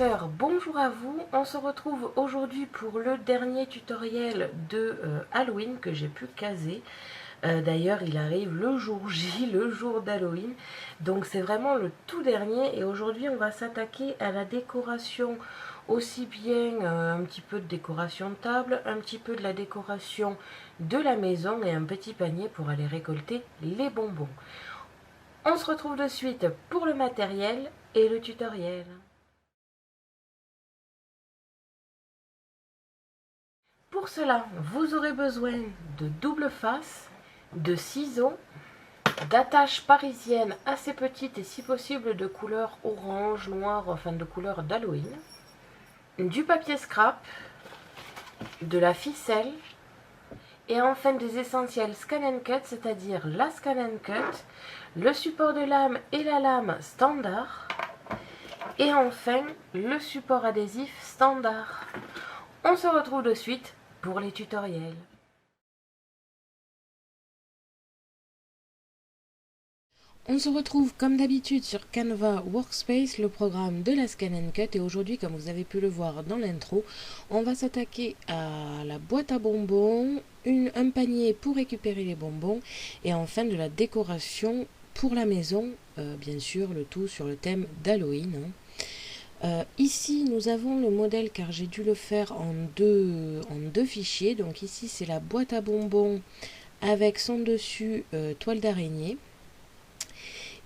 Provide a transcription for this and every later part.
créateurs, bonjour à vous. On se retrouve aujourd'hui pour le dernier tutoriel de Halloween que j'ai pu caser. D'ailleurs, il arrive le jour J, le jour d'Halloween. Donc c'est vraiment le tout dernier. Et aujourd'hui, on va s'attaquer à la décoration, aussi bien un petit peu de décoration de table, un petit peu de la décoration de la maison et un petit panier pour aller récolter les bonbons. On se retrouve de suite pour le matériel et le tutoriel. Pour cela, vous aurez besoin de double face, de ciseaux, d'attaches parisiennes assez petites et si possible de couleur orange, noir, enfin de couleur d'Halloween, du papier scrap, de la ficelle et enfin des essentiels Scan and Cut, c'est-à-dire la Scan and Cut, le support de lame et la lame standard et enfin le support adhésif standard. On se retrouve de suite pour les tutoriels. On se retrouve comme d'habitude sur Canva Workspace, le programme de la Scan and Cut. Et aujourd'hui, comme vous avez pu le voir dans l'intro, on va s'attaquer à la boîte à bonbons, un panier pour récupérer les bonbons et enfin de la décoration pour la maison, bien sûr, le tout sur le thème d'Halloween. Ici, nous avons le modèle car j'ai dû le faire en deux fichiers. Donc ici, c'est la boîte à bonbons avec son dessus toile d'araignée.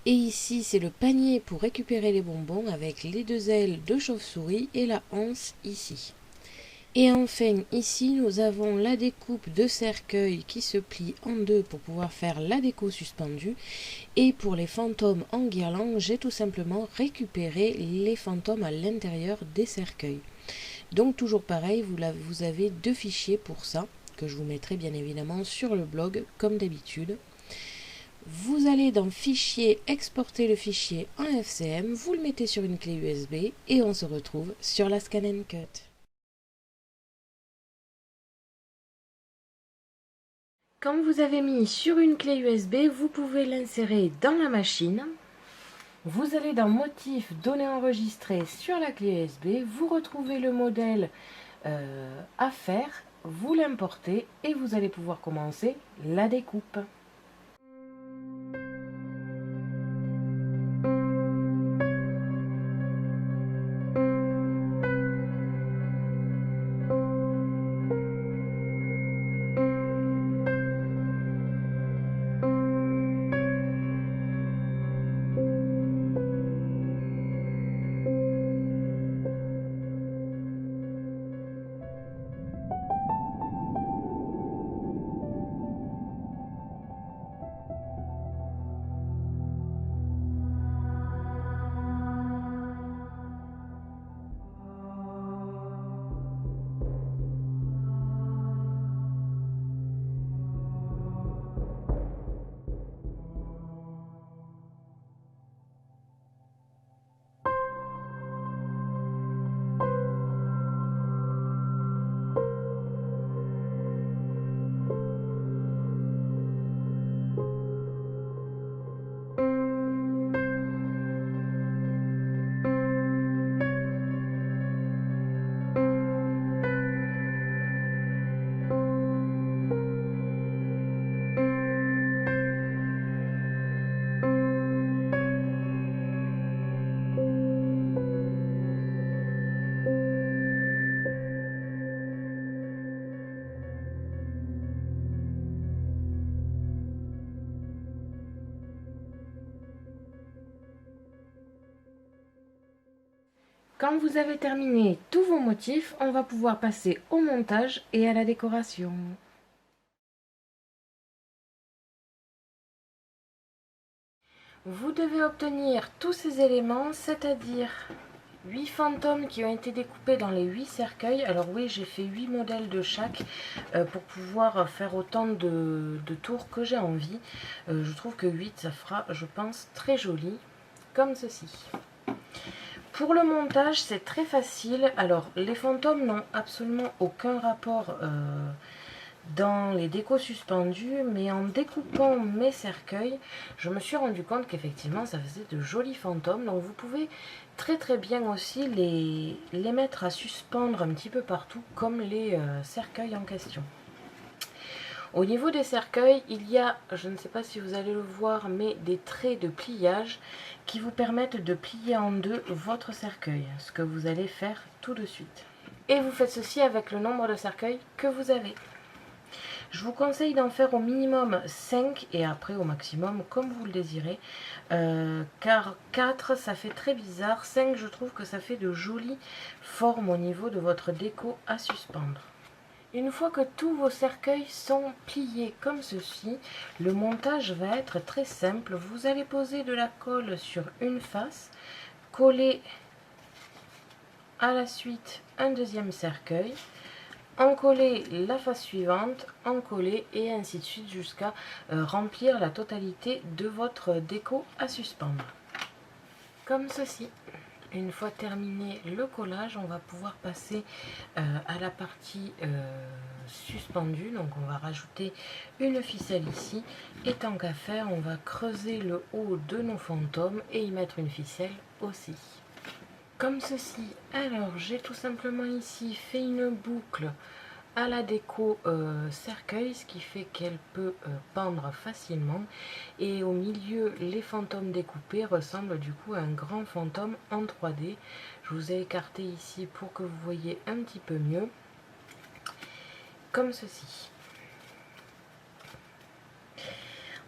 Et ici, c'est le panier pour récupérer les bonbons avec les deux ailes de chauve-souris et la anse ici. Et enfin, ici, nous avons la découpe de cercueil qui se plie en deux pour pouvoir faire la déco suspendue. Et pour les fantômes en guirlande, j'ai tout simplement récupéré les fantômes à l'intérieur des cercueils. Donc toujours pareil, vous avez deux fichiers pour ça, que je vous mettrai bien évidemment sur le blog comme d'habitude. Vous allez dans Fichier, exporter le fichier en FCM, vous le mettez sur une clé USB et on se retrouve sur la Scan and Cut. Quand vous avez mis sur une clé USB, vous pouvez l'insérer dans la machine. Vous allez dans Motif, Données enregistrées sur la clé USB, vous retrouvez le modèle à faire, vous l'importez et vous allez pouvoir commencer la découpe. Quand vous avez terminé tous vos motifs, on va pouvoir passer au montage et à la décoration. Vous devez obtenir tous ces éléments, c'est-à-dire 8 fantômes qui ont été découpés dans les 8 cercueils. Alors oui, j'ai fait 8 modèles de chaque pour pouvoir faire autant de tours que j'ai envie. Je trouve que 8, ça fera, je pense, très joli, comme ceci. Pour le montage, c'est très facile. Alors, les fantômes n'ont absolument aucun rapport dans les décos suspendus, mais en découpant mes cercueils, je me suis rendu compte qu'effectivement ça faisait de jolis fantômes. Donc vous pouvez très bien aussi les mettre à suspendre un petit peu partout, comme les cercueils en question. Au niveau des cercueils, il y a, je ne sais pas si vous allez le voir, mais des traits de pliage qui vous permettent de plier en deux votre cercueil, ce que vous allez faire tout de suite. Et vous faites ceci avec le nombre de cercueils que vous avez. Je vous conseille d'en faire au minimum 5 et après au maximum comme vous le désirez. Car 4 ça fait très bizarre. 5 je trouve que ça fait de jolies formes au niveau de votre déco à suspendre. Une fois que tous vos cercueils sont pliés comme ceci, le montage va être très simple. Vous allez poser de la colle sur une face, coller à la suite un deuxième cercueil, encoller la face suivante, encoller et ainsi de suite jusqu'à remplir la totalité de votre déco à suspendre. Comme ceci. Une fois terminé le collage, on va pouvoir passer à la partie suspendue. Donc on va rajouter une ficelle ici. Et tant qu'à faire, on va creuser le haut de nos fantômes et y mettre une ficelle aussi. Comme ceci. Alors j'ai tout simplement ici fait une boucle à la déco cercueil, ce qui fait qu'elle peut pendre facilement, et au milieu les fantômes découpés ressemblent du coup à un grand fantôme en 3D. Je vous ai écarté ici pour que vous voyez un petit peu mieux, comme ceci.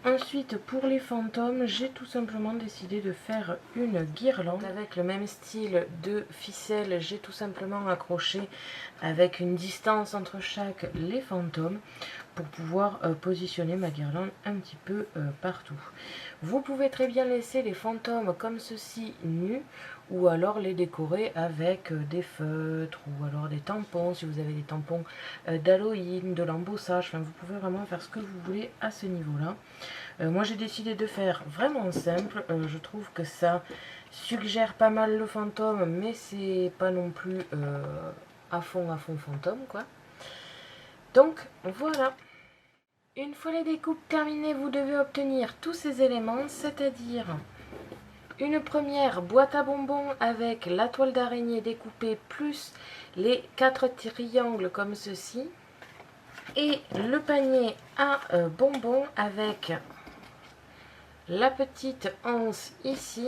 Ensuite, pour les fantômes, j'ai tout simplement décidé de faire une guirlande avec le même style de ficelle. J'ai tout simplement accroché avec une distance entre chaque les fantômes pour pouvoir positionner ma guirlande un petit peu partout. Vous pouvez très bien laisser les fantômes comme ceci nus, ou alors les décorer avec des feutres ou alors des tampons, si vous avez des tampons d'Halloween, de l'embossage. Enfin, vous pouvez vraiment faire ce que vous voulez à ce niveau-là. Moi j'ai décidé de faire vraiment simple. Je trouve que ça suggère pas mal le fantôme, mais c'est pas non plus à fond fantôme quoi. Donc voilà. Une fois les découpes terminées, vous devez obtenir tous ces éléments, c'est-à-dire une première boîte à bonbons avec la toile d'araignée découpée plus les 4 triangles comme ceci, et le panier à bonbons avec la petite anse ici,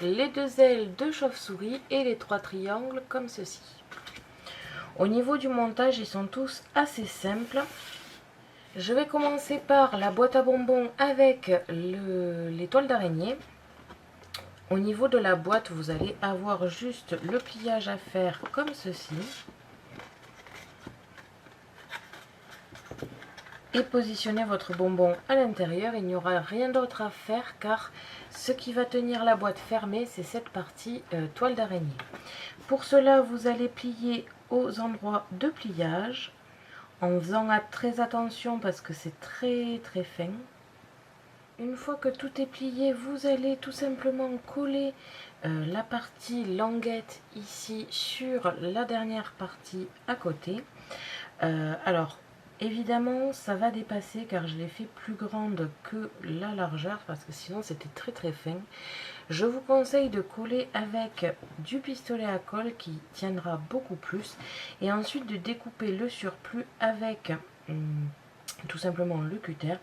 les 2 ailes de chauve-souris et les 3 triangles comme ceci. Au niveau du montage, ils sont tous assez simples. Je vais commencer par la boîte à bonbons avec les toiles d'araignée. Au niveau de la boîte, vous allez avoir juste le pliage à faire comme ceci. Et positionner votre bonbon à l'intérieur. Il n'y aura rien d'autre à faire car ce qui va tenir la boîte fermée, c'est cette partie toile d'araignée. Pour cela, vous allez plier aux endroits de pliage en faisant très attention parce que c'est très fin. Une fois que tout est plié, vous allez tout simplement coller la partie languette ici sur la dernière partie à côté. Alors évidemment ça va dépasser car je l'ai fait plus grande que la largeur parce que sinon c'était très fin. Je vous conseille de coller avec du pistolet à colle qui tiendra beaucoup plus, et ensuite de découper le surplus avec tout simplement le cutter.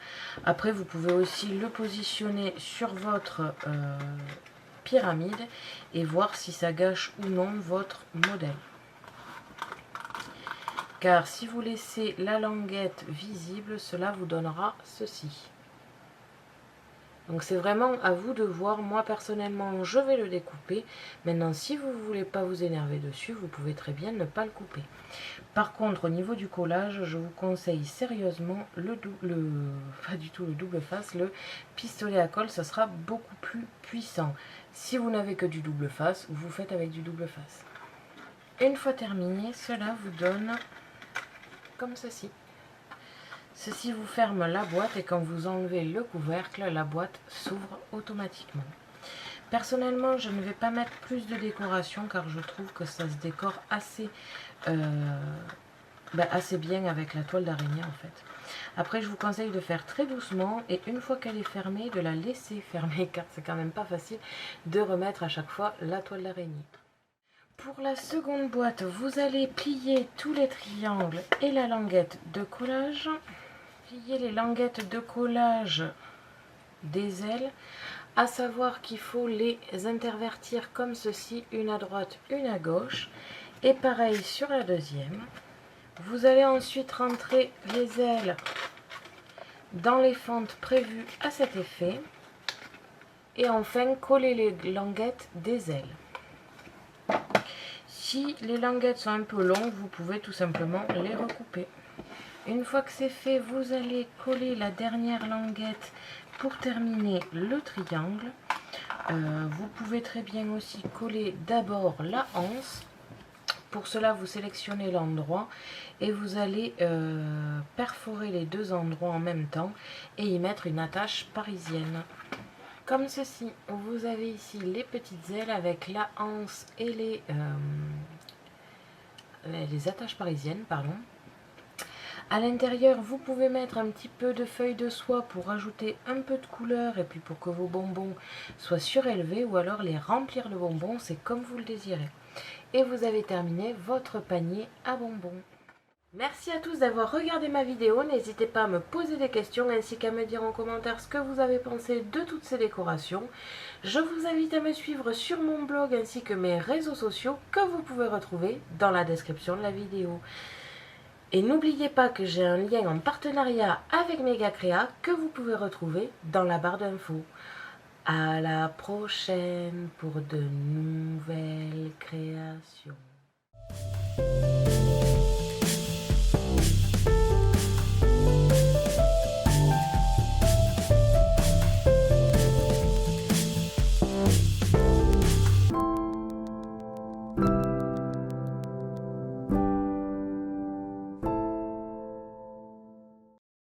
Après vous pouvez aussi le positionner sur votre pyramide et voir si ça gâche ou non votre modèle. Car si vous laissez la languette visible, cela vous donnera ceci. Donc c'est vraiment à vous de voir. Moi personnellement je vais le découper. Maintenant si vous ne voulez pas vous énerver dessus, vous pouvez très bien ne pas le couper. Par contre au niveau du collage, je vous conseille sérieusement pas du tout le double face, le pistolet à colle, ça sera beaucoup plus puissant. Si vous n'avez que du double face, vous faites avec du double face. Une fois terminé, cela vous donne comme ceci. Ceci vous ferme la boîte et quand vous enlevez le couvercle, la boîte s'ouvre automatiquement. Personnellement, je ne vais pas mettre plus de décoration car je trouve que ça se décore assez assez bien avec la toile d'araignée en fait. Après, je vous conseille de faire très doucement et une fois qu'elle est fermée, de la laisser fermer car c'est quand même pas facile de remettre à chaque fois la toile d'araignée. Pour la seconde boîte, vous allez plier tous les triangles et la languette de collage. Plier les languettes de collage des ailes, à savoir qu'il faut les intervertir comme ceci, une à droite, une à gauche. Et pareil sur la deuxième. Vous allez ensuite rentrer les ailes dans les fentes prévues à cet effet. Et enfin coller les languettes des ailes. Si les languettes sont un peu longues, vous pouvez tout simplement les recouper. Une fois que c'est fait, vous allez coller la dernière languette pour terminer le triangle. Vous pouvez très bien aussi coller d'abord la anse. Pour cela, vous sélectionnez l'endroit et vous allez perforer les deux endroits en même temps et y mettre une attache parisienne. Comme ceci, vous avez ici les petites ailes avec la anse et les attaches parisiennes, pardon. À l'intérieur, vous pouvez mettre un petit peu de feuilles de soie pour ajouter un peu de couleur et puis pour que vos bonbons soient surélevés ou alors les remplir de bonbons, c'est comme vous le désirez. Et vous avez terminé votre panier à bonbons. Merci à tous d'avoir regardé ma vidéo, n'hésitez pas à me poser des questions ainsi qu'à me dire en commentaire ce que vous avez pensé de toutes ces décorations. Je vous invite à me suivre sur mon blog ainsi que mes réseaux sociaux que vous pouvez retrouver dans la description de la vidéo. Et n'oubliez pas que j'ai un lien en partenariat avec Megacrea que vous pouvez retrouver dans la barre d'infos. À la prochaine pour de nouvelles créations.